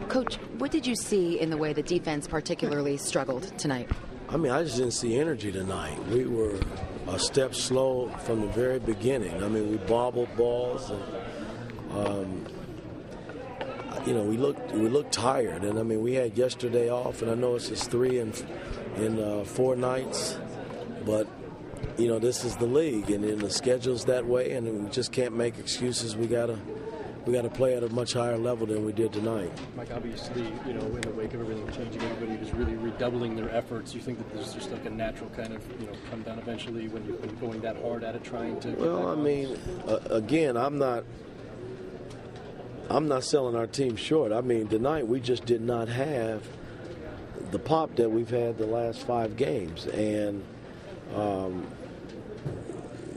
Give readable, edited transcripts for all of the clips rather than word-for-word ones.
Coach, what did you see in the way the defense particularly struggled tonight? I mean, I just didn't see energy tonight. We were a step slow from the very beginning. I mean, we bobbled balls, and we looked tired. And I mean, we had yesterday off, and I know it's just 3 in 4 nights, but this is the league, and the schedule's that way, and we just can't make excuses. We gotta play at a much higher level than we did tonight. Mike, obviously, in the wake of everything changing, everybody was really redoubling their efforts. You think that there's just like a natural kind of, come down eventually when you've been going that hard at it, trying to... Well, I mean, again, I'm not selling our team short. I mean, tonight we just did not have the pop that we've had the last 5 games, and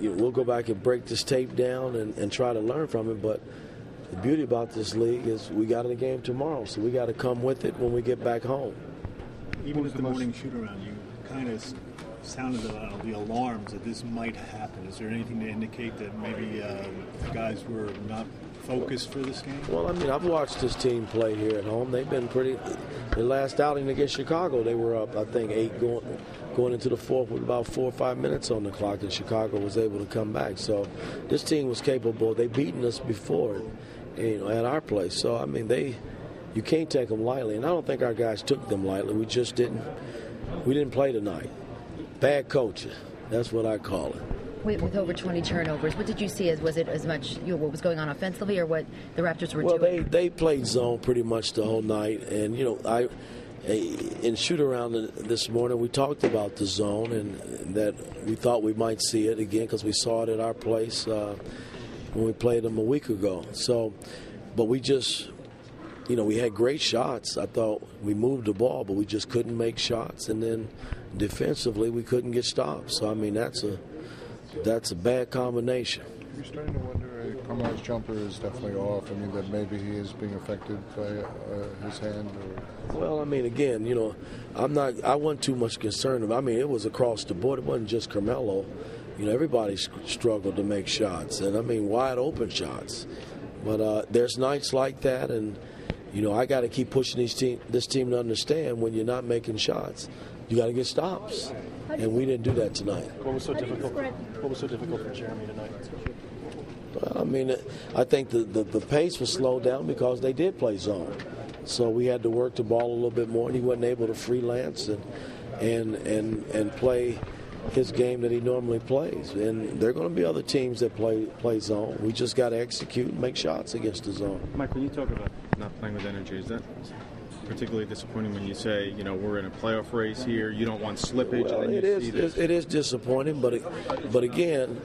we'll go back and break this tape down and try to learn from it, but the beauty about this league is we got a game tomorrow, so we got to come with it when we get back home. Even with the morning shoot-around, you kind of sounded the alarms that this might happen. Is there anything to indicate that maybe guys were not focused for this game? Well, I mean, I've watched this team play here at home. They've been pretty... The last outing against Chicago, they were up, I think, 8 going into the 4th with about 4 or 5 minutes on the clock, and Chicago was able to come back. So this team was capable. They've beaten us before, at our place. So, I mean, you can't take them lightly, and I don't think our guys took them lightly. We just didn't play tonight. Bad coaching. That's what I call it. With over 20 turnovers, what did you see? Was it as much what was going on offensively or what the Raptors were doing? Well, they played zone pretty much the whole night. And, in shoot-around this morning, we talked about the zone and that we thought we might see it again because we saw it at our place when we played them a week ago. So, but we just... we had great shots. I thought we moved the ball, but we just couldn't make shots. And then defensively, we couldn't get stops. So, I mean, that's a bad combination. You're starting to wonder, Carmelo's jumper is definitely off. I mean, that maybe he is being affected by his hand. Well, I mean, again, I wasn't too much concerned. I mean, it was across the board. It wasn't just Carmelo. Everybody struggled to make shots, and I mean, wide open shots. But there's nights like that, and I got to keep pushing this team to understand when you're not making shots, you got to get stops, and we didn't do that tonight. What was so difficult for Jeremy tonight? Well, I mean, I think the pace was slowed down because they did play zone, so we had to work the ball a little bit more, and he wasn't able to freelance and play his game that he normally plays. And there are going to be other teams that play zone. We just got to execute and make shots against the zone. Mike, when you talk about not playing with energy, is that particularly disappointing when you say, we're in a playoff race here, you don't want slippage? Well, and then it is disappointing, but again,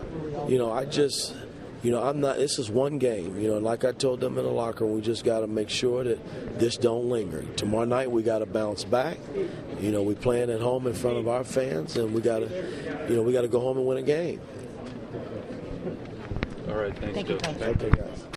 I'm not. This is one game. Like I told them in the locker room, we just got to make sure that this don't linger. Tomorrow night we got to bounce back. We playing at home in front of our fans, and we got to go home and win a game. All right, thanks, Thank you, Coach. Coach. Okay, guys.